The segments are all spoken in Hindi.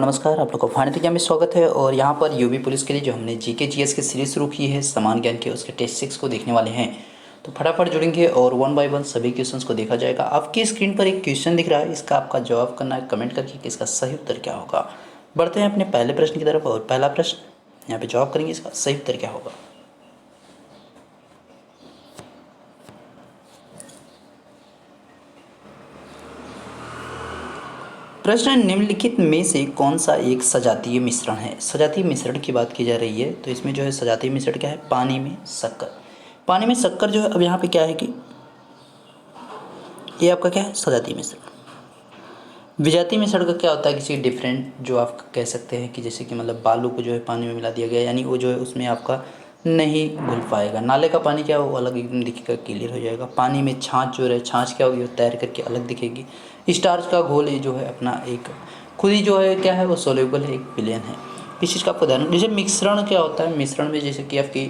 नमस्कार, आप लोग को फाइनल एग्जाम में स्वागत है। और यहाँ पर यूपी पुलिस के लिए जो हमने जीके जीएस की सीरीज शुरू की है समान ज्ञान के, उसके टेस्ट 6 को देखने वाले हैं। तो फटाफट जुड़ेंगे और वन बाय वन सभी क्वेश्चंस को देखा जाएगा। आपकी स्क्रीन पर एक क्वेश्चन दिख रहा है, इसका आपका जवाब करना है कमेंट करके कि इसका सही उत्तर क्या होगा। बढ़ते हैं अपने पहले प्रश्न की तरफ। और पहला प्रश्न यहाँ पे जवाब करेंगे, इसका सही उत्तर क्या होगा। प्रश्न है, निम्नलिखित में से कौन सा एक सजातीय मिश्रण है। सजातीय मिश्रण की बात की जा रही है, तो इसमें जो है सजातीय मिश्रण क्या है, पानी में शक्कर। पानी में शक्कर जो है, अब यहाँ पे क्या है कि ये आपका क्या है, सजातीय मिश्रण। विजातीय मिश्रण का क्या होता है, किसी डिफरेंट जो आप कह सकते हैं कि जैसे कि मतलब बालू को जो है पानी में मिला दिया गया, यानी वो जो है उसमें आपका नहीं घुल पाएगा। नाले का पानी क्या है, वो अलग एकदम दिखेगा, क्लियर हो जाएगा। पानी में छाछ जो है, छाछ क्या होगी, वो तैर करके अलग दिखेगी। स्टार्च का घोल ये जो है अपना एक खुद ही जो है क्या है, वो सोल्यूबल है, एक विलेन है। इस चीज़ का आपको ध्यान। जैसे मिश्रण क्या होता है, मिश्रण में जैसे कि आपकी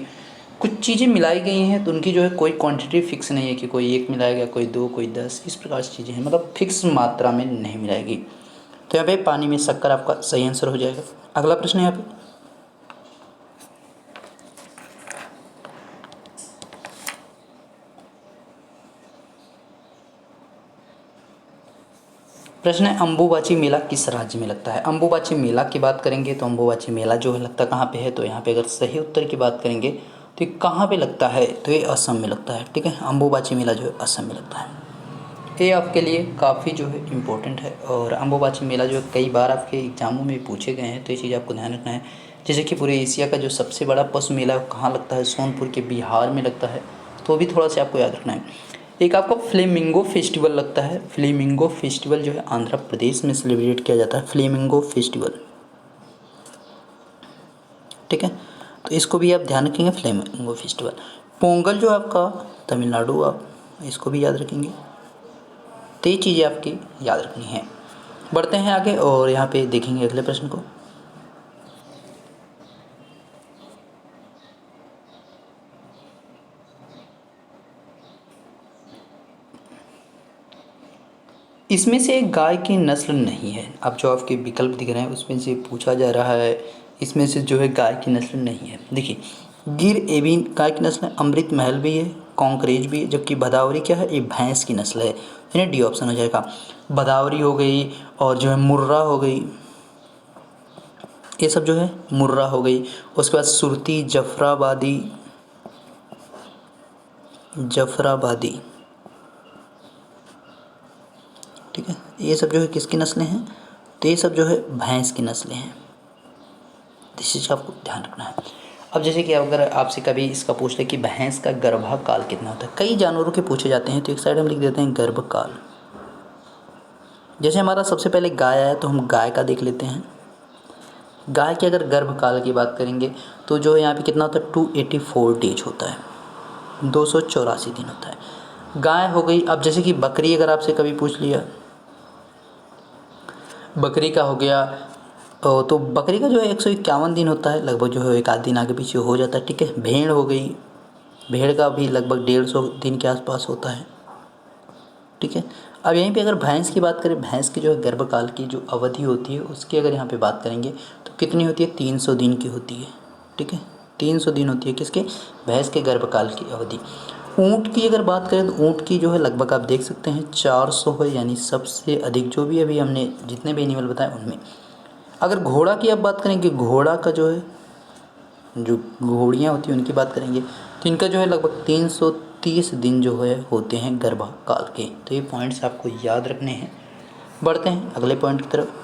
कुछ चीज़ें मिलाई गई हैं, तो उनकी जो है कोई क्वांटिटी फिक्स नहीं है कि कोई 1 मिलाएगा, कोई 2, कोई 10, इस प्रकार से चीज़ें हैं, मतलब फिक्स मात्रा में नहीं मिलाएगी। तो यहाँ पे पानी में शक्कर आपका सही आंसर हो जाएगा। अगला प्रश्न है यहाँ पे, प्रश्न है, अम्बुबाची मेला किस राज्य में लगता है। अम्बुबाची मेला की बात करेंगे तो अम्बुबाची मेला जो है लगता कहाँ पे है, तो यहाँ पे अगर सही उत्तर की बात करेंगे तो ये कहाँ पे लगता है, तो ये असम में लगता है। ठीक है, अम्बुबाची मेला जो है असम में लगता है। ये आपके लिए काफ़ी जो है इम्पोर्टेंट है। और अम्बुबाची मेला जो है कई बार आपके एग्जामों में पूछे गए हैं, तो ये चीज़ आपको ध्यान रखना है। जैसे कि पूरे एशिया का जो सबसे बड़ा पशु मेला कहाँ लगता है, सोनपुर के बिहार में लगता है, तो भी थोड़ा सा आपको याद रखना है। एक आपका फ्लेमिंगो फेस्टिवल लगता है। फ्लेमिंगो फेस्टिवल जो है आंध्र प्रदेश में सेलिब्रेट किया जाता है, फ्लेमिंगो फेस्टिवल। ठीक है, तो इसको भी आप ध्यान रखेंगे, फ्लेमिंगो फेस्टिवल। पोंगल जो आपका तमिलनाडु, आप इसको भी याद रखेंगे। तो ये चीज़ें आपकी याद रखनी है। बढ़ते हैं आगे और यहाँ पे देखेंगे अगले प्रश्न को। इसमें से एक गाय की नस्ल नहीं है। अब जो आपके विकल्प दिख रहे हैं उसमें से पूछा जा रहा है, इसमें से जो है गाय की नस्ल नहीं है। देखिए, गिर एविन गाय की नस्ल है, अमृत महल भी है, कॉन्करेज भी है, जबकि भदावरी क्या है, ये भैंस की नस्ल है। यानी डी ऑप्शन हो जाएगा। भदावरी हो गई और जो है मुर्रा हो गई, ये सब जो है मुर्रा हो गई। उसके बाद सुरती, जफराबादी, ठीक है, ये सब जो है किसकी नस्लें हैं, तो ये सब जो है भैंस की नस्लें हैं। इस चीज़ का आपको ध्यान रखना है। अब जैसे कि अगर आपसे कभी इसका पूछ ले कि भैंस का गर्भकाल कितना होता है, कई जानवरों के पूछे जाते हैं, तो एक साइड हम लिख देते हैं गर्भकाल। जैसे हमारा सबसे पहले गाय आया, तो हम गाय का देख लेते हैं। गाय के अगर गर्भकाल की बात करेंगे तो जो है यहाँ पे कितना होता है, 284 डेज होता है, 284 दिन होता है। गाय हो गई। अब जैसे कि बकरी अगर आपसे कभी पूछ लिया, बकरी का हो गया, तो बकरी का जो है 151 दिन होता है, लगभग जो है एक आध दिन आगे पीछे हो जाता है। ठीक है, भेड़ हो गई, भेड़ का भी लगभग 150 दिन के आसपास होता है। ठीक है, अब यहीं पे अगर भैंस की बात करें, भैंस की जो है गर्भकाल की जो अवधि होती है उसकी अगर यहाँ पे बात करेंगे तो कितनी होती है, 300 दिन की होती है। ठीक है, 300 दिन होती है किसके, भैंस के गर्भकाल की अवधि। ऊँट की अगर बात करें तो ऊँट की जो है लगभग आप देख सकते हैं 400 है, यानी सबसे अधिक जो भी अभी हमने जितने भी एनिमल बताए उनमें। अगर घोड़ा की आप बात करेंगे, घोड़ा का जो है, जो घोड़ियाँ होती हैं उनकी बात करेंगे, तो इनका जो है लगभग 330 दिन जो है होते हैं गर्भकाल के। तो ये पॉइंट्स आपको याद रखने हैं। बढ़ते हैं अगले पॉइंट की तरफ।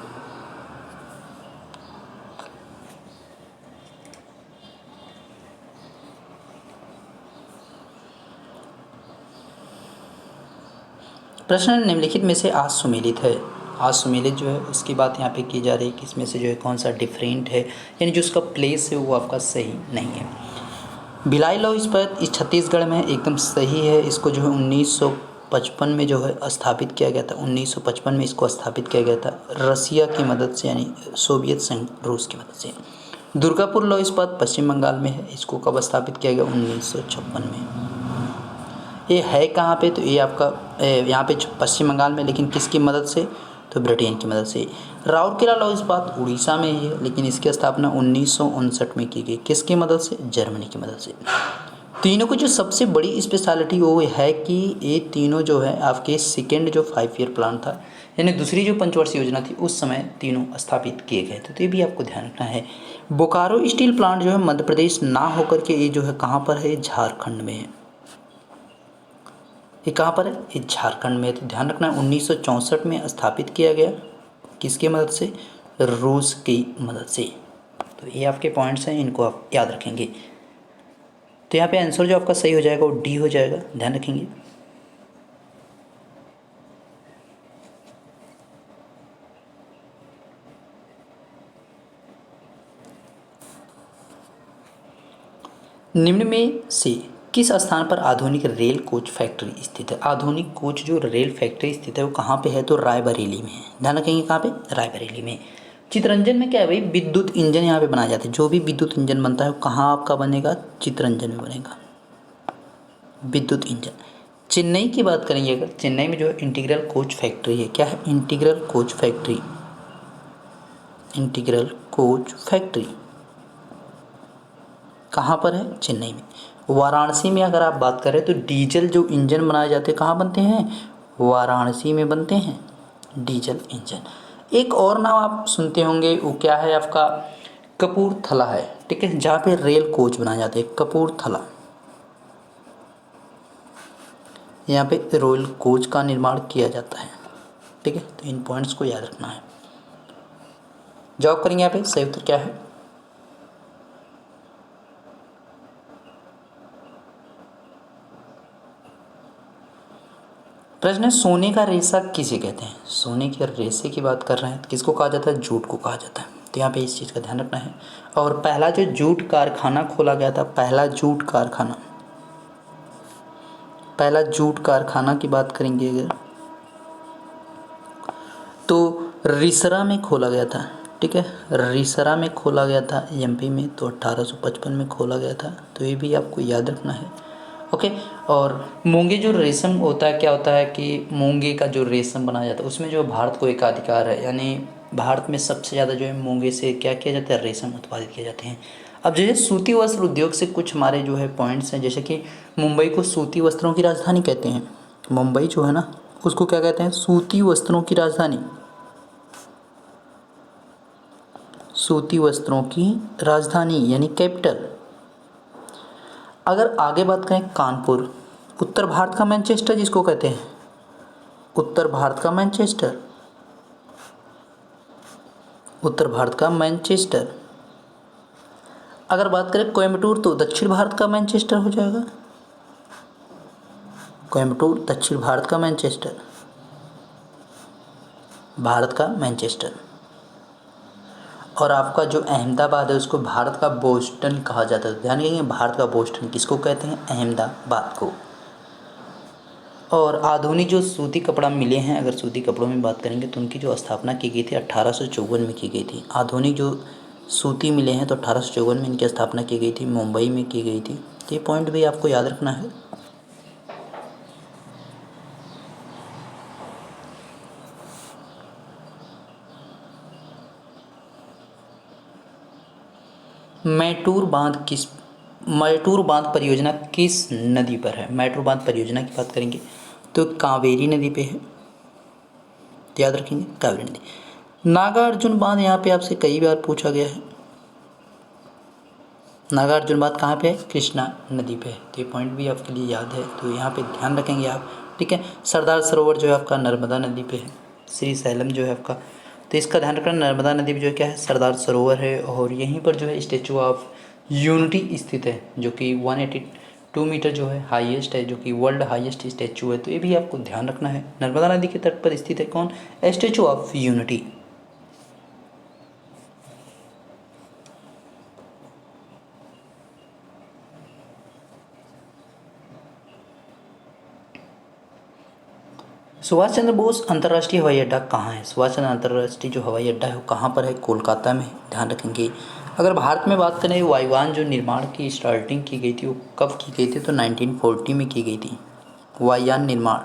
प्रश्न निम्नलिखित में से आज सुमेलित है। आज सुमेलित जो है उसकी बात यहाँ पे की जा रही है कि इसमें से जो है कौन सा डिफरेंट है, यानी जो उसका प्लेस है वो आपका सही नहीं है। भिलाई लौह इस्पात इस छत्तीसगढ़ में एकदम सही है। इसको जो है 1955 में जो है स्थापित किया गया था। 1955 में इसको स्थापित किया गया था रसिया की मदद से, यानी सोवियत संघ रूस की मदद से। दुर्गापुर लौह इस्पात पश्चिम बंगाल में है। इसको कब स्थापित किया गया, 1956 में। ये है कहाँ पे, तो ये आपका यहाँ पे पश्चिम बंगाल में, लेकिन किसकी मदद से, तो ब्रिटेन की मदद से। राउरकेला लौह इस्पात उड़ीसा में ही है, लेकिन इसकी स्थापना 1959 में की गई। किसकी मदद से? जर्मनी की मदद से। तीनों की जो सबसे बड़ी स्पेशलिटी वो है कि ये तीनों जो है आपके सेकेंड जो 5 ईयर प्लान था, यानी दूसरी जो पंचवर्षीय योजना थी, उस समय तीनों स्थापित किए गए थे। तो ये भी आपको ध्यान रखना है। बोकारो स्टील प्लांट जो है मध्य प्रदेश ना होकर के ये जो है कहाँ पर है? झारखंड में है। ये कहाँ पर है? ये झारखंड में है। तो ध्यान रखना है 1964 में स्थापित किया गया। किसकी मदद से? रूस की मदद से। तो ये आपके पॉइंट्स हैं, इनको आप याद रखेंगे। तो यहाँ पे आंसर जो आपका सही हो जाएगा वो डी हो जाएगा, ध्यान रखेंगे। निम्न में से किस स्थान पर आधुनिक रेल कोच फैक्ट्री स्थित है? आधुनिक कोच जो रेल फैक्ट्री स्थित है वो कहाँ पे है? तो रायबरेली में है। ध्यान रखेंगे कहाँ पे? रायबरेली में। चितरंजन में क्या है भाई? विद्युत इंजन यहाँ पे बनाया जाता है। जो भी विद्युत इंजन बनता है वो कहाँ आपका बनेगा? चितरंजन में बनेगा विद्युत इंजन। चेन्नई की बात करेंगे अगर, चेन्नई में जो है इंटीग्रल कोच फैक्ट्री है। क्या है? Integral coach factory. Integral coach factory कहाँ पर है? चेन्नई में। वाराणसी में अगर आप बात करें तो डीजल जो इंजन बनाए जाते हैं कहाँ बनते हैं? वाराणसी में बनते हैं डीजल इंजन। एक और नाम आप सुनते होंगे, वो क्या है आपका? कपूरथला है, ठीक है, जहाँ पे रेल कोच बनाए जाते हैं। कपूरथला, यहाँ पे रेल कोच का निर्माण किया जाता है, ठीक है। तो इन पॉइंट्स को याद रखना है। जवाब करेंगे यहाँ पे सही उत्तर क्या है? प्रश्न है सोने का रेशा किसे कहते हैं? सोने के रेशे की बात कर रहे हैं तो किसको कहा जाता है? जूट को कहा जाता है। तो यहाँ पे इस चीज़ का ध्यान रखना है। और पहला जो जूट कारखाना खोला गया था, पहला जूट कारखाना की बात करेंगे अगर, तो रिसरा में खोला गया था, ठीक है। रिसरा में खोला गया था एमपी में, तो 1855 में खोला गया था। तो ये भी आपको याद रखना है, ओके। और मूंगे जो रेशम होता है, क्या होता है कि मूंगे का जो रेशम बनाया जाता है उसमें जो भारत को एकाधिकार है, यानी भारत में सबसे ज़्यादा जो है मूंगे से क्या किया जाता है? रेशम उत्पादित किए जाते हैं। अब जैसे सूती वस्त्र उद्योग से कुछ हमारे जो है पॉइंट्स हैं, जैसे कि मुंबई को सूती वस्त्रों की राजधानी कहते हैं। मुंबई जो है ना उसको क्या कहते हैं? सूती वस्त्रों की राजधानी। सूती वस्त्रों की राजधानी यानी कैपिटल। अगर आगे बात करें कानपुर, उत्तर भारत का मैनचेस्टर जिसको कहते हैं, उत्तर भारत का मैनचेस्टर, उत्तर भारत का मैनचेस्टर। अगर बात करें कोयम्बटूर तो दक्षिण भारत का मैनचेस्टर हो जाएगा। कोयम्बटूर दक्षिण भारत का मैनचेस्टर, भारत का मैनचेस्टर। और आपका जो अहमदाबाद है उसको भारत का बोस्टन कहा जाता है। ध्यान रखिए भारत का बोस्टन किसको कहते हैं? अहमदाबाद को। और आधुनिक जो सूती कपड़ा मिले हैं, अगर सूती कपड़ों में बात करेंगे तो उनकी जो स्थापना की गई थी 1854 में की गई थी। आधुनिक जो सूती मिले हैं तो 1854 में इनकी स्थापना की गई थी, मुंबई में की गई थी। तो ये पॉइंट भी आपको याद रखना है। मैटूर बांध परियोजना किस नदी पर है? मैटूर बांध परियोजना की बात करेंगे तो कावेरी नदी पे है, याद रखेंगे कावेरी नदी। नागार्जुन बांध यहाँ पे आपसे कई बार पूछा गया है। नागार्जुन बांध कहाँ पे है? कृष्णा नदी पे है। तो ये पॉइंट भी आपके लिए याद है, तो यहाँ पे ध्यान रखेंगे आप, ठीक है। सरदार सरोवर जो है आपका नर्मदा नदी पे है। श्री सैलम जो है आपका, तो इसका ध्यान रखना, नर्मदा नदी पे जो है क्या है? सरदार सरोवर है। और यहीं पर जो है स्टैचू ऑफ यूनिटी स्थित है, जो कि 182 मीटर जो है हाईएस्ट है, जो कि वर्ल्ड हाईएस्ट स्टैचू है। तो ये भी आपको ध्यान रखना है। नर्मदा नदी के तट पर स्थित है कौन? Statue of unity. Subhash Chandra Bose अंतर्राष्ट्रीय हवाई अड्डा कहाँ है? सुभाष चंद्र अंतर्राष्ट्रीय जो हवाई अड्डा है वो कहाँ पर है? कोलकाता में, ध्यान रखेंगे। अगर भारत में बात करें वायुयान जो निर्माण की स्टार्टिंग की गई थी वो कब की गई थी? तो 1940 में की गई थी वायुयान निर्माण।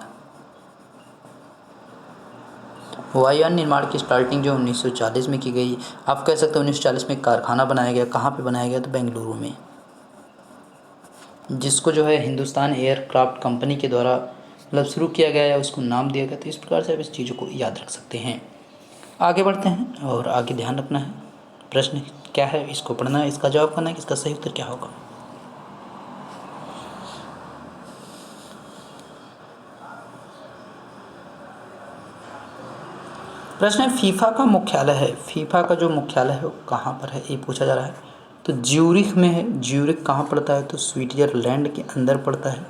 वायुयान निर्माण की स्टार्टिंग जो 1940 में की गई। आप कह सकते हो 1940 में कारखाना बनाया गया। कहाँ पे बनाया गया? तो बेंगलुरु में, जिसको जो है हिंदुस्तान एयरक्राफ्ट कंपनी के द्वारा मतलब शुरू किया गया या उसको नाम दिया गया। तो इस प्रकार से आप इस चीज़ों को याद रख सकते हैं। आगे बढ़ते हैं और आगे ध्यान रखना है प्रश्न क्या है, इसको पढ़ना है, इसका जवाब करना है कि इसका सही उत्तर क्या होगा। प्रश्न है फीफा का मुख्यालय है, फीफा का जो मुख्यालय है वो कहाँ पर है, ये पूछा जा रहा है। तो ज्यूरिख में है। ज्यूरिख कहाँ पड़ता है? तो स्विट्जरलैंड के अंदर पड़ता है।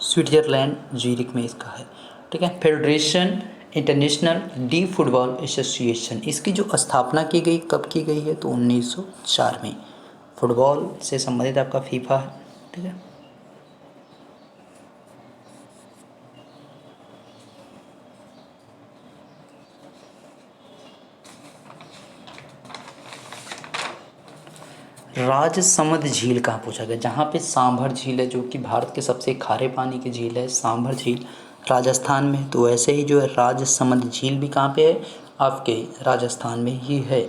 स्विट्जरलैंड ज्यूरिख में इसका है। ठीक है। Federation international D football association, इसकी जो स्थापना की गई कब की गई है? तो 1904 में। फुटबॉल से संबंधित आपका फीफा है। ठीक है। राजसमंद झील कहाँ पूछा गया? जहाँ पे सांभर झील है, जो कि भारत के सबसे खारे पानी की झील है, सांभर झील राजस्थान में। तो ऐसे ही जो है राजसमंद झील भी कहाँ पे है? आपके राजस्थान में ही है।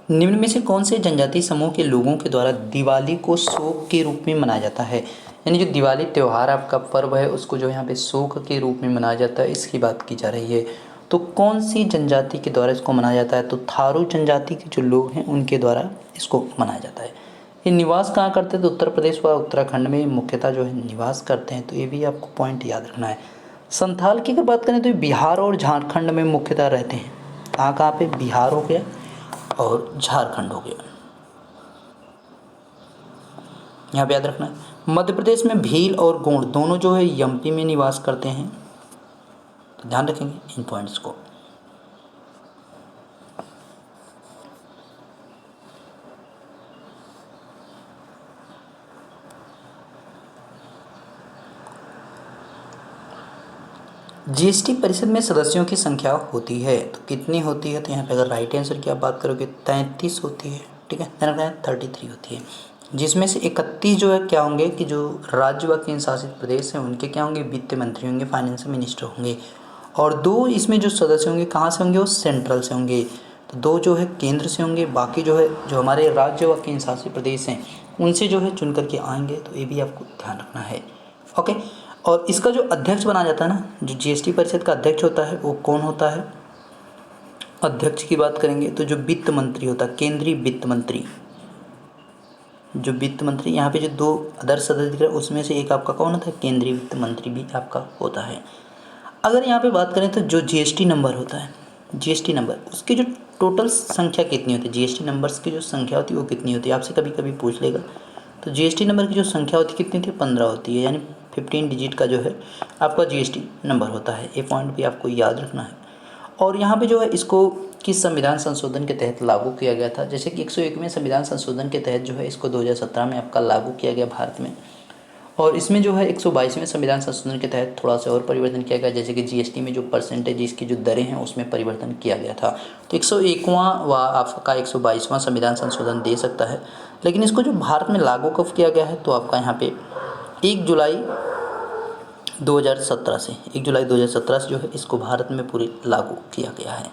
निम्न में से कौन से जनजातीय समूह के लोगों के द्वारा दिवाली को शोक के रूप में मनाया जाता है? यानी जो दिवाली त्यौहार आपका पर्व है उसको जो यहाँ पे शोक के रूप में मनाया जाता है, इसकी बात की जा रही है। तो कौन सी जनजाति के द्वारा इसको मनाया जाता है? तो थारू जनजाति के जो लोग हैं उनके द्वारा इसको मनाया जाता है। ये निवास कहाँ करते हैं? तो उत्तर प्रदेश व उत्तराखंड में मुख्यतः जो है निवास करते हैं। तो ये भी आपको पॉइंट याद रखना है। संथाल की अगर बात करें तो ये बिहार और झारखंड में मुख्यतः रहते हैं। कहाँ कहाँ पे? बिहार हो गया और झारखंड हो गया। यहाँ पे याद रखना है। मध्य प्रदेश में भील और गोंड दोनों जो है एमपी में निवास करते हैं। तो ध्यान रखेंगे इन पॉइंट्स को। जीएसटी परिषद में सदस्यों की संख्या होती है तो कितनी होती है? तो यहाँ पे अगर राइट आंसर की आप बात करोगे 33 होती है। ठीक है, ध्यान रखना है 33 होती है, जिसमें से 31 जो है क्या होंगे कि जो राज्य व केंद्र शासित प्रदेश हैं उनके क्या होंगे? वित्त मंत्री होंगे, फाइनेंस मिनिस्टर होंगे। और 2 इसमें जो सदस्य होंगे कहाँ से होंगे? वो सेंट्रल से होंगे। तो 2 जो है केंद्र से होंगे, बाकी जो है जो हमारे राज्य व केंद्र शासित प्रदेश हैं उनसे जो है चुन करके आएंगे। तो ये भी आपको ध्यान रखना है। ओके। और इसका जो अध्यक्ष बनाया जाता है ना, जो जीएसटी परिषद का अध्यक्ष होता है वो कौन होता है? अध्यक्ष की बात करेंगे तो जो वित्त मंत्री होता है, केंद्रीय वित्त मंत्री। जो वित्त मंत्री यहाँ पे जो 2 अदर सदस्य दिख रहे हैं उसमें से एक आपका कौन होता है? केंद्रीय वित्त मंत्री भी आपका होता है। अगर यहाँ पे बात करें तो जो जीएसटी नंबर होता है, जीएसटी नंबर उसकी जो टोटल संख्या कितनी होती है? जीएसटी नंबर्स की जो संख्या होती है वो कितनी होती है? आपसे कभी कभी पूछ लेगा। तो जीएसटी नंबर की जो संख्या होती है कितनी थी? 15 होती है, यानी 15 डिजिट का जो है आपका जीएसटी नंबर होता है। ये पॉइंट भी आपको याद रखना है। और यहाँ पे जो है इसको किस संविधान संशोधन के तहत लागू किया गया था? जैसे कि 101वें संविधान संशोधन के तहत जो है इसको 2017 में आपका लागू किया गया भारत में। और इसमें जो है 122वें संविधान संशोधन के तहत थोड़ा सा और परिवर्तन किया गया, जैसे कि जीएसटी में जो परसेंटेज इसकी जो दरें हैं उसमें परिवर्तन किया गया था। तो 101वां व आपका 122वां संविधान संशोधन दे सकता है। लेकिन इसको जो भारत में लागू कब किया गया है? तो आपका यहाँ पे 1 जुलाई 2017 से 1 जुलाई 2017 से जो है इसको भारत में पूरी लागू किया गया है।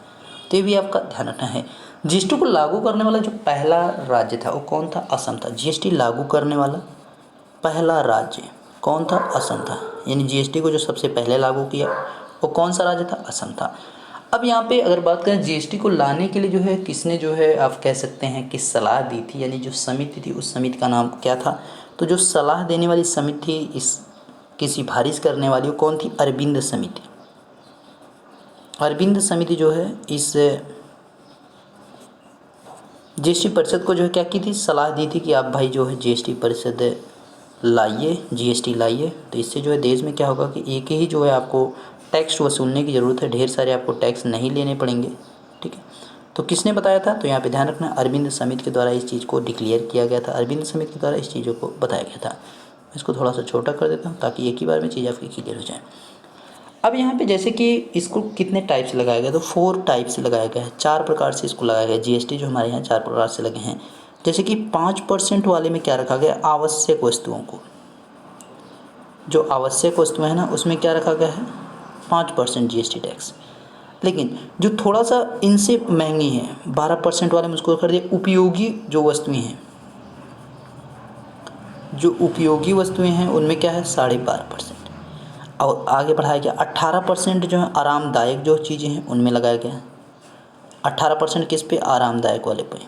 तो ये भी आपका ध्यान रखना है। जीएसटी को लागू करने वाला जो पहला राज्य था वो कौन था? असम था। जीएसटी लागू करने वाला पहला राज्य कौन था? असम था। यानी जीएसटी को जो सबसे पहले लागू किया वो कौन सा राज्य था? असम था। अब यहाँ पे अगर बात करें जीएसटी को लाने के लिए जो है किसने जो है आप कह सकते हैं कि सलाह दी थी, यानी जो समिति थी उस समिति का नाम क्या था? तो जो सलाह देने वाली समिति थी इस की सिफारिश करने वाली वो कौन थी? अरविंद समिति। अरविंद समिति जो है इस जीएसटी परिषद को जो है क्या की थी? सलाह दी थी कि आप भाई जो है जीएसटी परिषद लाइए, जीएसटी लाइए। तो इससे जो है देश में क्या होगा कि एक ही जो है आपको टैक्स वसूलने की ज़रूरत है, ढेर सारे आपको टैक्स नहीं लेने पड़ेंगे। ठीक है, तो किसने बताया था? तो यहाँ पे ध्यान रखना अरविंद समिति के द्वारा इस चीज़ को डिक्लेयर किया गया था। अरविंद समिति के द्वारा इस चीज़ों को बताया गया था। मैं इसको थोड़ा सा छोटा कर देता हूँ ताकि एक ही बार में चीज़ आपकी क्लियर हो जाए। अब यहाँ पे जैसे कि इसको कितने टाइप से लगाया गया, तो 4 टाइप से लगाया गया है, 4 प्रकार से इसको लगाया गया है। जीएसटी जो हमारे यहाँ 4 प्रकार से लगे हैं। जैसे कि 5% वाले में क्या रखा गया, आवश्यक वस्तुओं को, जो आवश्यक वस्तुएं हैं ना उसमें क्या रखा गया है 5% जीएसटी टैक्स। लेकिन जो थोड़ा सा इनसे महंगी हैं 12% वाले में उसको कर दिया उपयोगी जो वस्तुएं हैं, जो उपयोगी वस्तुएं हैं उनमें क्या है 12.5%। और आगे बढ़ाया गया 18% जो है आरामदायक जो चीज़ें हैं उनमें लगाया गया। 18% किस पे, आरामदायक वाले पे,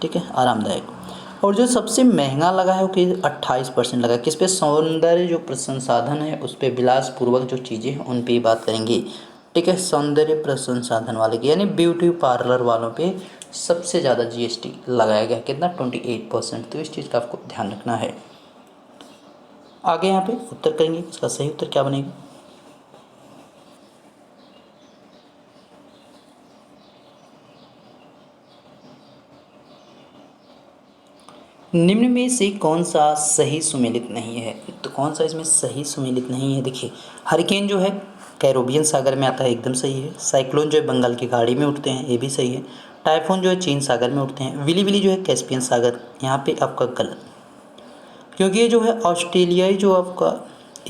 ठीक है, आरामदायक। और जो सबसे महंगा लगा है वो कि 28% लगा है, किस पे, सौंदर्य जो प्रसंसाधन है उस पर, विलासपूर्वक जो चीज़ें हैं उन पे ही बात करेंगे, ठीक है, सौंदर्य प्रसंसाधन वाले की यानी ब्यूटी पार्लर वालों पे सबसे ज़्यादा जीएसटी लगाया गया, कितना 28%। तो इस चीज़ का आपको ध्यान रखना है। आगे यहाँ पे उत्तर करेंगे, इसका सही उत्तर क्या बनेगा। निम्न में से कौन सा सही सुमेलित नहीं है, तो कौन सा इसमें सही सुमेलित नहीं है। देखिए हरिकेन जो है कैरोबियन सागर में आता है, एकदम सही है। साइक्लोन जो है बंगाल की खाड़ी में उठते हैं, ये भी सही है। टाइफून जो है चीन सागर में उठते हैं। विली विली जो है कैस्पियन सागर, यहाँ पे आपका गलत, क्योंकि ये जो है ऑस्ट्रेलियाई जो आपका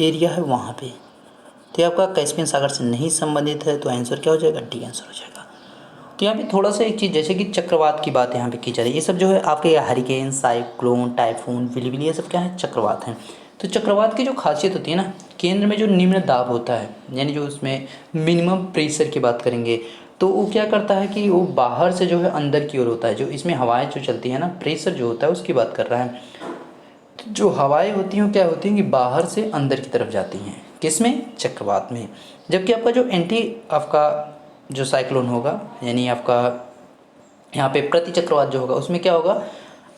एरिया है वहाँ पे, तो ये आपका कैस्पियन सागर से नहीं संबंधित है, तो आंसर क्या हो जाएगा, डी आंसर हो जाएगा। तो यहाँ पे थोड़ा सा एक चीज़, जैसे कि चक्रवात की बात यहाँ पे की जा रही है, ये सब जो है आपके हरिकेन, साइक्लोन, टाइफून, विलविली, ये सब क्या है, चक्रवात हैं। तो चक्रवात की जो खासियत होती है ना, केंद्र में जो निम्न दाब होता है, यानी जो उसमें मिनिमम प्रेशर की बात करेंगे, तो वो क्या करता है कि वो बाहर से जो है अंदर की ओर होता है। जो इसमें हवाएं जो चलती है ना, प्रेशर जो होता है उसकी बात कर रहा है। तो जो हवाएं होती हैं क्या होती हैं कि बाहर से अंदर की तरफ जाती हैं, किसमें, चक्रवात में। जबकि आपका जो एंटी आपका जो साइक्लोन होगा, यानी आपका यहाँ पे प्रति चक्रवात जो होगा उसमें क्या होगा,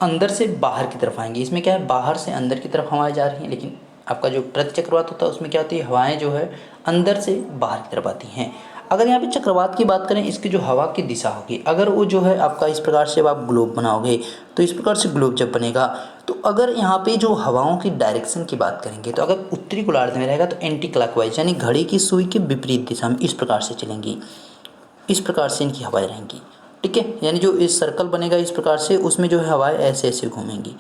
अंदर से बाहर की तरफ आएंगे। इसमें क्या है, बाहर से अंदर की तरफ हवाएं जा रही हैं, लेकिन आपका जो प्रति चक्रवात होता है उसमें क्या होती है, हवाएं जो है अंदर से बाहर की तरफ आती हैं। अगर यहाँ पे चक्रवात की बात करें, इसकी जो हवा की दिशा होगी, अगर वो जो है आपका इस प्रकार से आप ग्लोब बनाओगे, तो इस प्रकार से ग्लोब जब बनेगा, तो अगर यहाँ पे जो हवाओं की डायरेक्शन की बात करेंगे, तो अगर उत्तरी गोलार्ध में रहेगा तो एंटी क्लॉकवाइज, यानी घड़ी की सुई के विपरीत दिशा में इस प्रकार से चलेंगी, इस प्रकार से इनकी हवाएं रहेंगी, ठीक है। यानी जो इस सर्कल बनेगा इस प्रकार से, उसमें जो है हवाएं ऐसे ऐसे घूमेंगी।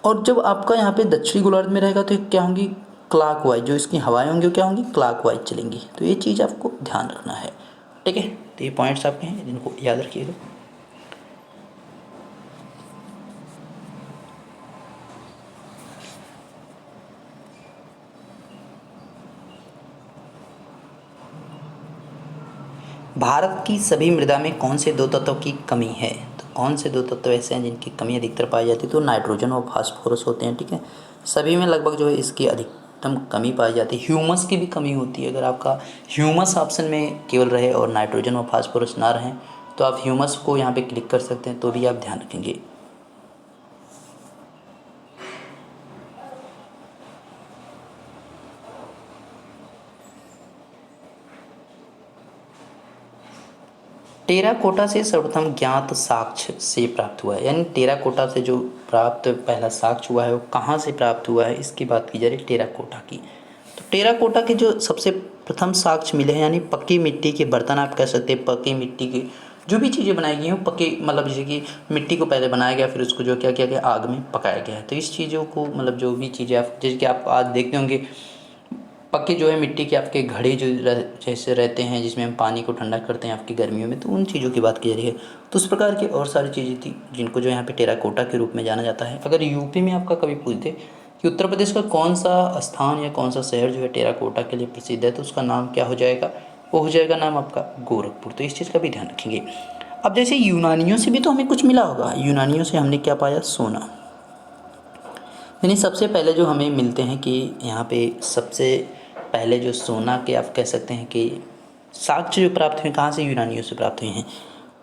और जब आपका यहाँ पे दक्षिणी गोलार्ध में रहेगा तो क्या होंगी, क्लॉकवाइज, जो इसकी हवाएं होंगी वो क्या होंगी, क्लॉकवाइज चलेंगी। तो ये चीज़ आपको ध्यान रखना है, ठीक है। तो ये पॉइंट्स आपके हैं, जिनको याद रखिएगा। भारत की सभी मृदा में कौन से 2 तत्वों की कमी है, तो कौन से 2 तत्व ऐसे हैं जिनकी कमी अधिकतर पाई जाती है, तो नाइट्रोजन और फास्फोरस होते हैं, ठीक है। सभी में लगभग जो है इसकी अधिकतम कमी पाई जाती है। ह्यूमस की भी कमी होती है, अगर आपका ह्यूमस ऑप्शन में केवल रहे और नाइट्रोजन और फास्फोरस ना रहें, तो आप ह्यूमस को यहाँ पे क्लिक कर सकते हैं, तो भी आप ध्यान रखेंगे। टेराकोटा से सर्वप्रथम ज्ञात साक्ष्य से प्राप्त हुआ है, यानी टेराकोटा से जो प्राप्त पहला साक्ष्य हुआ है वो कहाँ से प्राप्त हुआ है, इसकी बात की जा रही है टेराकोटा की। तो टेराकोटा के जो सबसे प्रथम साक्ष्य मिले हैं, यानी पक्की मिट्टी के बर्तन, आप कह सकते हैं पक्की मिट्टी की जो भी चीज़ें बनाई गई हैं पक्की, मतलब जैसे कि मिट्टी को पहले बनाया गया, फिर उसको जो क्या किया गया, आग में पकाया गया है। तो इस चीज़ों को, मतलब जो भी चीज़ें आप, जैसे कि आप आज देखते होंगे पक्के जो है मिट्टी के आपके घड़े जो जैसे रहते हैं, जिसमें हम पानी को ठंडा करते हैं आपकी गर्मियों में, तो उन चीज़ों की बात की जा रही है। तो उस प्रकार की और सारी चीज़ें थी जिनको जो यहाँ पे टेराकोटा के रूप में जाना जाता है। अगर यूपी में आपका कभी पूछ दे कि उत्तर प्रदेश का कौन सा स्थान या कौन सा शहर जो है टेराकोटा के लिए प्रसिद्ध है, तो उसका नाम क्या हो जाएगा, वो हो जाएगा नाम आपका गोरखपुर। तो इस चीज़ का भी ध्यान रखेंगे। अब जैसे यूनानियों से भी तो हमें कुछ मिला होगा, यूनानियों से हमने क्या पाया, सोना। यानी सबसे पहले जो हमें मिलते हैं कि यहाँ पे सबसे पहले जो सोना के आप कह सकते हैं कि साक्ष्य जो प्राप्त हुए कहाँ से, यूनानियों से प्राप्त हुए हैं।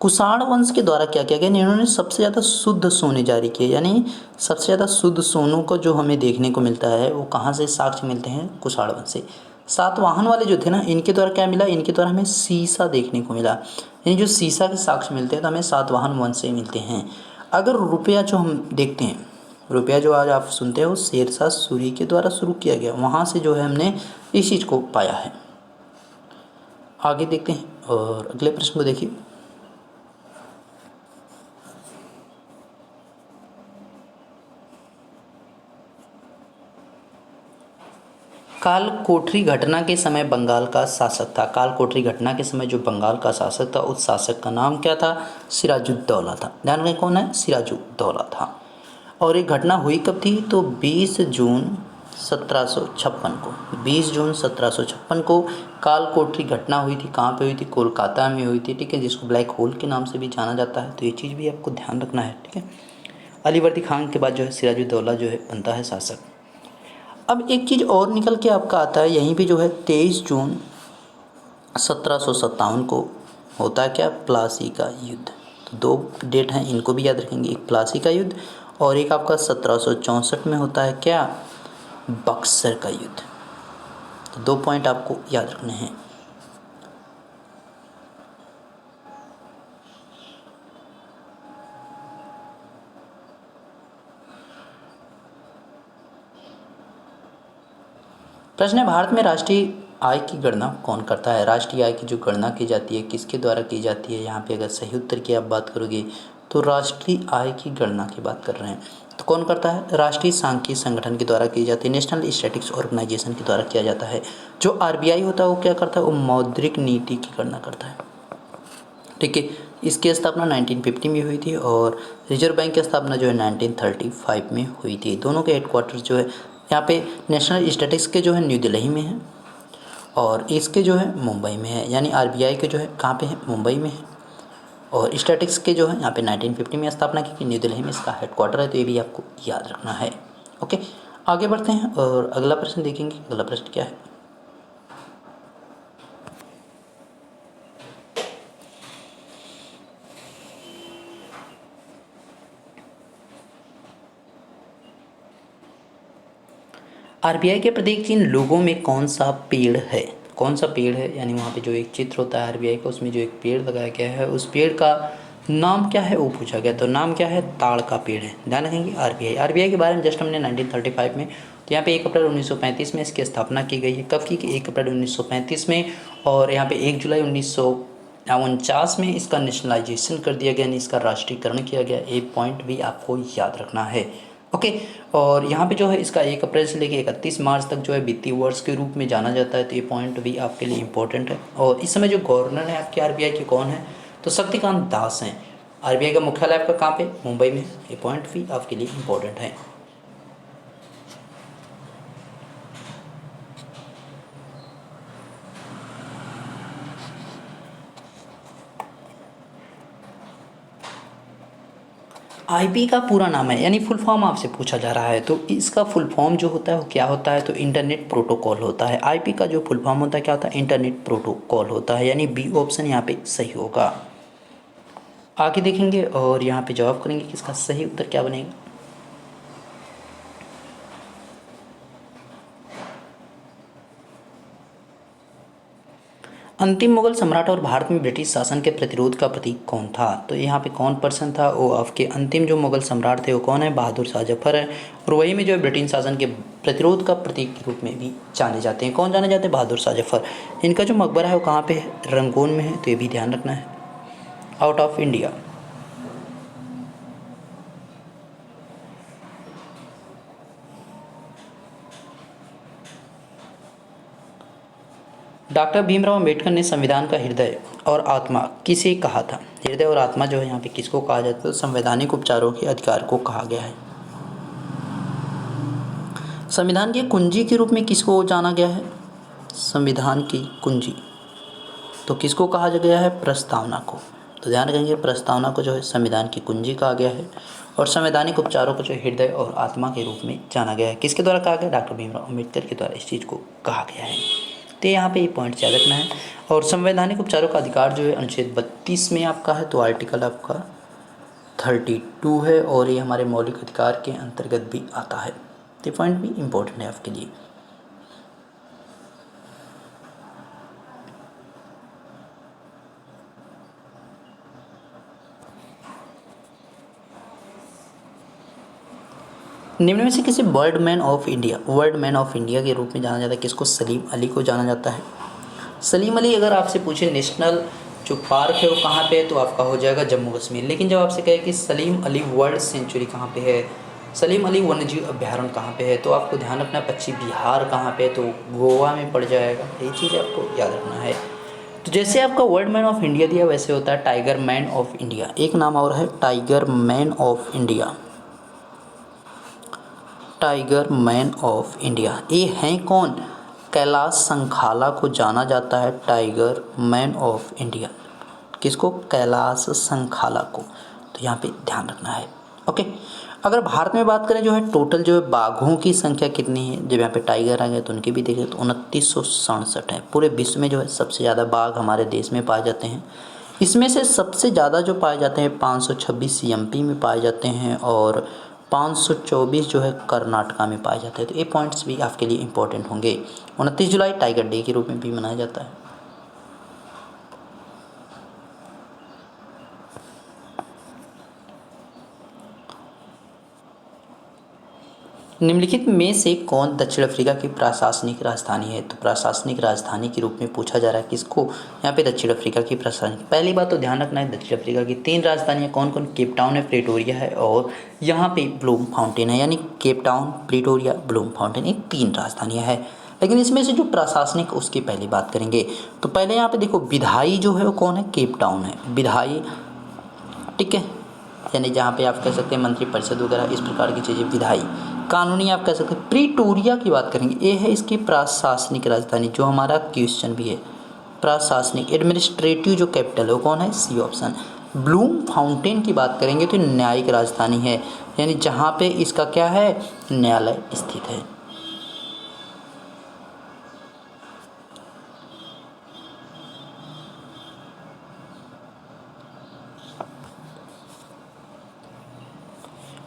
कुषाण वंश के द्वारा क्या किया गया, इन्होंने सबसे ज़्यादा शुद्ध सोने जारी किए, यानी सबसे ज़्यादा शुद्ध सोनों को जो हमें देखने को मिलता है वो कहाँ से साक्ष्य मिलते हैं, कुषाण वंश से। सातवाहन वाले जो थे ना, इनके द्वारा क्या मिला, इनके द्वारा हमें सीसा देखने को मिला, यानी जो सीसा के साक्ष्य मिलते हैं तो हमें सातवाहन वंश से मिलते हैं। अगर रुपया जो हम देखते हैं, रुपया जो आज आप सुनते हो शेरशाह सूरी के द्वारा शुरू किया गया, वहाँ से जो है हमने इस चीज़ को पाया है। आगे देखते हैं और अगले प्रश्न को देखिए। कालकोठरी घटना के समय बंगाल का शासक था। कालकोठरी घटना के समय जो बंगाल का शासक था उस शासक का नाम क्या था? सिराजुद्दौला था। ध्यान रखें कौन है? सिराजुद्दौला था। और ये घटना हुई कब थी? तो 20 जून 1756 को, 20 जून 1756 को कालकोठरी घटना हुई थी। कहाँ पे हुई थी? कोलकाता में हुई थी, ठीक है, जिसको ब्लैक होल के नाम से भी जाना जाता है। तो ये चीज़ भी आपको ध्यान रखना है, ठीक है। अलीवर्दी खान के बाद जो है सिराजुद्दौला जो है बनता है शासक। अब एक चीज़ और निकल के आपका आता है यहीं पे जो है 23 जून 1757 को होता है क्या? प्लासी का युद्ध। तो दो डेट हैं, इनको भी याद रखेंगे, एक प्लासी का युद्ध और एक आपका 1764 में होता है क्या? बक्सर का युद्ध। तो 2 पॉइंट आपको याद रखने हैं। प्रश्न है, भारत में राष्ट्रीय आय की गणना कौन करता है? राष्ट्रीय आय की जो गणना की जाती है किसके द्वारा की जाती है? यहाँ पे अगर सही उत्तर की आप बात करोगे तो राष्ट्रीय आय की गणना की बात कर रहे हैं तो कौन करता है? राष्ट्रीय सांख्यिकी संगठन के द्वारा की जाती है, नेशनल स्टैटिस्टिक्स ऑर्गेनाइजेशन के द्वारा किया जाता है। जो आरबीआई होता है वो क्या करता है? वो मौद्रिक नीति की गणना करता है, ठीक है। इसकी स्थापना 1950 में हुई थी और रिजर्व बैंक की स्थापना जो है 1935 में हुई थी। दोनों के हेडक्वार्टर जो है यहाँ पे नेशनल स्टैटिस्टिक्स के जो है न्यू दिल्ली में है और इसके जो है मुंबई में है, यानी आरबीआई के जो है कहाँ पे है? मुंबई में है। और स्टैटिस्टिक्स के जो है यहाँ पे 1950 में स्थापना की न्यू दिल्ली में इसका हेडक्वार्टर है। तो ये भी आपको याद रखना है, ओके। आगे बढ़ते हैं और अगला प्रश्न देखेंगे। अगला प्रश्न क्या है? आरबीआई के प्रत्येक 3 लोगों में कौन सा पेड़ है? कौन सा पेड़ है? यानी वहाँ पे जो एक चित्र होता है आरबीआई का उसमें जो एक पेड़ लगाया गया है उस पेड़ का नाम क्या है वो पूछा गया। तो नाम क्या है? ताड़ का पेड़ है। ध्यान रखेंगे। आरबीआई के बारे में जस्ट हमने 1935 में, तो यहाँ पे 1 अप्रैल 1935 में इसकी स्थापना की गई है। कब की? 1 अप्रैल 1935 में। और यहाँ पे 1 जुलाई 1949 में इसका नेशनलाइजेशन कर दिया गया, यानी इसका राष्ट्रीयकरण किया गया। एक पॉइंट भी आपको याद रखना है, ओके। और यहाँ पे जो है इसका 1 अप्रैल से लेकर 31 मार्च तक जो है वित्तीय वर्ष के रूप में जाना जाता है। तो ये पॉइंट भी आपके लिए इंपॉर्टेंट है। और इस समय जो गवर्नर है आपके आरबीआई के कौन है? तो शक्तिकांत दास हैं। आरबीआई का मुख्यालय आपका कहाँ पे? मुंबई में। ये पॉइंट भी आपके लिए इंपॉर्टेंट है। आईपी का पूरा नाम है, यानी फुल फॉर्म आपसे पूछा जा रहा है तो इसका फुल फॉर्म जो होता है वो क्या होता है? तो इंटरनेट प्रोटोकॉल होता है। आईपी का जो फुल फॉर्म होता है क्या होता है? इंटरनेट प्रोटोकॉल होता है, यानी बी ऑप्शन यहाँ पे सही होगा। आगे देखेंगे और यहाँ पे जवाब करेंगे कि इसका सही उत्तर क्या बनेगा। अंतिम मुगल सम्राट और भारत में ब्रिटिश शासन के प्रतिरोध का प्रतीक कौन था? तो यहाँ पे कौन पर्सन था? वो आपके अंतिम जो मुगल सम्राट थे वो कौन है? बहादुर शाह जफर है। और वही में जो है ब्रिटिश शासन के प्रतिरोध का प्रतीक के रूप में भी जाने जाते हैं। कौन जाने जाते हैं? बहादुर शाह जफर। इनका जो मकबरा है वो कहाँ पे है? रंगून में है। तो ये भी ध्यान रखना है, out of India. Doctor Bhimrao Ambedkar ने संविधान का हृदय और आत्मा किसे कहा था? हृदय और आत्मा जो है यहाँ पे किसको कहा जाता है? तो संवैधानिक उपचारों के अधिकार को कहा गया है। संविधान की कुंजी के रूप में किसको जाना गया है? संविधान की कुंजी तो किसको कहा गया है? प्रस्तावना को। तो ध्यान रखेंगे, प्रस्तावना को जो है संविधान की कुंजी कहा गया है। और संवैधानिक उपचारों को जो हृदय और आत्मा के रूप में जाना गया है। किसके द्वारा कहा गया? डॉक्टर भीमराव अम्बेडकर के द्वारा इस चीज़ को कहा गया है। तो यहाँ पे ये पॉइंट याद रखना है। और संवैधानिक उपचारों का अधिकार जो है अनुच्छेद 32 में आपका है। तो आर्टिकल आपका 32 है और ये हमारे मौलिक अधिकार के अंतर्गत भी आता है। तो पॉइंट भी इम्पोर्टेंट है आपके लिए। निम्न में से किसी वर्ल्ड मैन ऑफ इंडिया के रूप में जाना जाता है किसको? सलीम अली को जाना जाता है। सलीम अली अगर आपसे पूछे नेशनल जो पार्क है वो कहाँ पे है, तो आपका हो जाएगा जम्मू कश्मीर। लेकिन जब आपसे कहे कि सलीम अली वर्ल्ड सेंचुरी कहाँ पे है, सलीम अली वन्यजीव अभ्यारण्य कहाँ पे है, तो आपको ध्यान रखना पश्चिम बिहार कहाँ पे है, तो गोवा में पड़ जाएगा। ये चीज़ आपको याद रखना है। तो जैसे आपका वर्ल्ड मैन ऑफ इंडिया दिया वैसे होता है टाइगर मैन ऑफ इंडिया। एक नाम और है tiger man of India. Tiger man of India ये हैं कौन? कैलाश संखाला को जाना जाता है टाइगर मैन ऑफ इंडिया। किसको? कैलाश संखाला को। तो यहाँ पे ध्यान रखना है। ओके, अगर भारत में बात करें जो है टोटल जो है बाघों की संख्या कितनी है, जब यहाँ पे टाइगर आ गए तो उनकी भी देखें तो 2967 है। पूरे विश्व में जो है सबसे ज़्यादा बाघ हमारे देश में पाए जाते हैं। इसमें से सबसे ज़्यादा जो पाए जाते हैं 526 एमपी में पाए जाते हैं और 524 जो है कर्नाटका में पाए जाते हैं। तो ये पॉइंट्स भी आपके लिए इंपॉर्टेंट होंगे। 29 जुलाई टाइगर डे के रूप में भी मनाया जाता है। निम्नलिखित में से कौन दक्षिण अफ्रीका की प्रशासनिक राजधानी है? तो प्रशासनिक राजधानी के रूप में पूछा जा रहा है किसको? यहाँ पे दक्षिण अफ्रीका की प्रशासनिक। पहली बात तो ध्यान रखना है दक्षिण अफ्रीका की 3 राजधानियाँ कौन कौन? केप टाउन है, प्रेटोरिया है और यहाँ पे ब्लूम फाउंटेन है। यानी Cape Town, Pretoria, Bloom fountain, ये 3 राजधानियाँ हैं। लेकिन इसमें से जो प्रशासनिक उसकी पहली बात करेंगे तो पहले यहाँ पे देखो विधायी जो है वो कौन है? केप टाउन है विधायी, ठीक है। यानी जहाँ पे आप कह सकते हैं मंत्रिपरिषद वगैरह इस प्रकार की चीज़ें विधायी। कानूनी आप कह सकते हैं। प्रीटोरिया की बात करेंगे, ये है इसकी प्रशासनिक राजधानी, जो हमारा क्वेश्चन भी है। प्रशासनिक एडमिनिस्ट्रेटिव जो कैपिटल है वो कौन है? C option. ब्लूम फाउंटेन की बात करेंगे तो न्यायिक राजधानी है, यानी जहाँ पे इसका क्या है? न्यायालय स्थित है।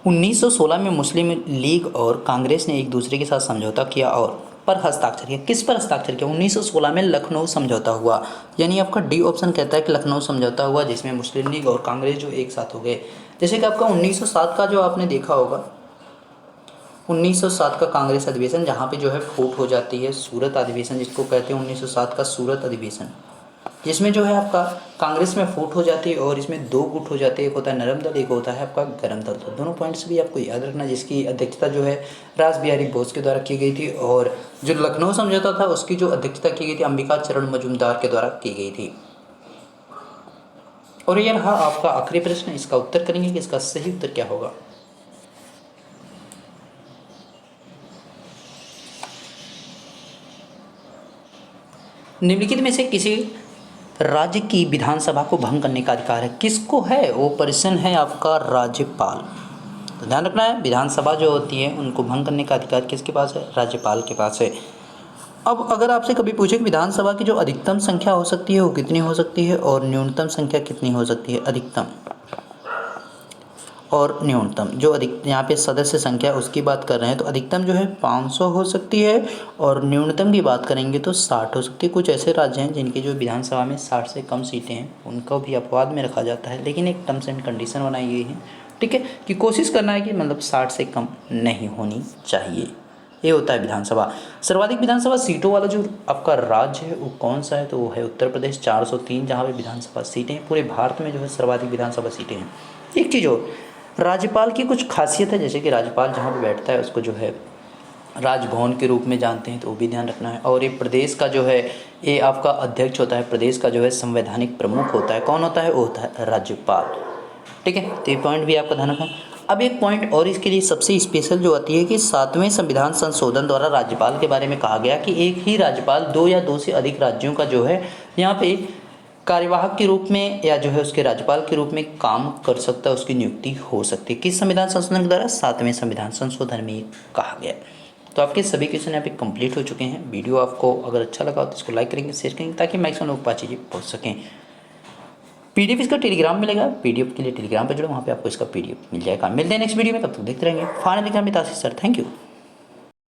उन्नीस 1916 में मुस्लिम लीग और कांग्रेस ने एक दूसरे के साथ समझौता किया और पर हस्ताक्षर किया। किस पर हस्ताक्षर किया? 1916 में लखनऊ समझौता हुआ। यानी आपका डी ऑप्शन कहता है कि लखनऊ समझौता हुआ जिसमें मुस्लिम लीग और कांग्रेस जो एक साथ हो गए। जैसे कि आपका 1907 का जो आपने देखा होगा 1907 का कांग्रेस अधिवेशन, जहाँ पे जो है फूट हो जाती है सूरत अधिवेशन जिसको कहते हैं 1907 का सूरत अधिवेशन, जिसमें जो है आपका कांग्रेस में फूट हो जाती है और इसमें 2 गुट हो जाते हैं। एक होता है नरम दल, एक होता है आपका गरम दल। तो दोनों पॉइंट्स भी आपको याद रखना, जिसकी अध्यक्षता जो है रास बिहारी बोस के द्वारा की गई थी और जो लखनऊ समझौता था उसकी जो अध्यक्षता की गई थी अंबिका चरण मजूमदार के द्वारा की गई थी। और ये रहा आपका आखिरी प्रश्न, इसका उत्तर करेंगे कि इसका सही उत्तर क्या होगा। निम्नलिखित में से किसी राज्य की विधानसभा को भंग करने का अधिकार है? किसको है? वो पर्सन है आपका राज्यपाल। तो ध्यान रखना है विधानसभा जो होती है उनको भंग करने का अधिकार किसके पास है? राज्यपाल के पास है। अब अगर आपसे कभी पूछे कि विधानसभा की जो अधिकतम संख्या हो सकती है वो कितनी हो सकती है और न्यूनतम संख्या कितनी हो सकती है? अधिकतम और न्यूनतम जो अधिक यहाँ पे सदस्य संख्या उसकी बात कर रहे हैं तो अधिकतम जो है 500 हो सकती है और न्यूनतम की बात करेंगे तो 60 हो सकती है। कुछ ऐसे राज्य हैं जिनकी जो विधानसभा में 60 से कम सीटें हैं उनको भी अपवाद में रखा जाता है, लेकिन एक टर्म्स एंड कंडीशन बनाई गई है, ठीक है, कि कोशिश करना है कि मतलब 60 से कम नहीं होनी चाहिए। ये होता है विधानसभा। सर्वाधिक विधानसभा सीटों वाला जो आपका राज्य है वो कौन सा है? तो वो है उत्तर प्रदेश 403, जहाँ पे विधानसभा सीटें हैं। पूरे भारत में जो है सर्वाधिक विधानसभा सीटें हैं। एक चीज़ और, राज्यपाल की कुछ खासियत है, जैसे कि राज्यपाल जहाँ पे बैठता है उसको जो है राजभवन के रूप में जानते हैं, तो वो भी ध्यान रखना है। और ये प्रदेश का जो है ये आपका अध्यक्ष होता है, प्रदेश का जो है संवैधानिक प्रमुख होता है। कौन होता है? वो होता है राज्यपाल, ठीक है। तो ये पॉइंट भी आपका ध्यान रखना। अब एक पॉइंट और इसके लिए सबसे स्पेशल जो आती है कि 7वें संविधान संशोधन द्वारा राज्यपाल के बारे में कहा गया कि एक ही राज्यपाल 2 या 2 से अधिक राज्यों का जो है यहाँ पे कार्यवाहक के रूप में या जो है उसके राज्यपाल के रूप में काम कर सकता है, उसकी नियुक्ति हो सकती है। किस संविधान संशोधन के द्वारा? 7वें संविधान संशोधन में कहा गया। तो आपके सभी क्वेश्चन यहाँ पे कंप्लीट हो चुके हैं। वीडियो आपको अगर अच्छा लगा तो इसको लाइक करेंगे, शेयर करेंगे ताकि मैक्सिमम लोग पास चीज़ें पहुँच सकें। पीडीएफ इसका टेलीग्राम मिलेगा, पीडीएफ के लिए टेलीग्राम पर जुड़ो, वहाँ पे आपको इसका पीडीएफ मिल जाएगा। मिलते हैं नेक्स्ट वीडियो में, तब तक देखते रहेंगे। फाइनल एग्जाम में तासीर सर, थैंक यू।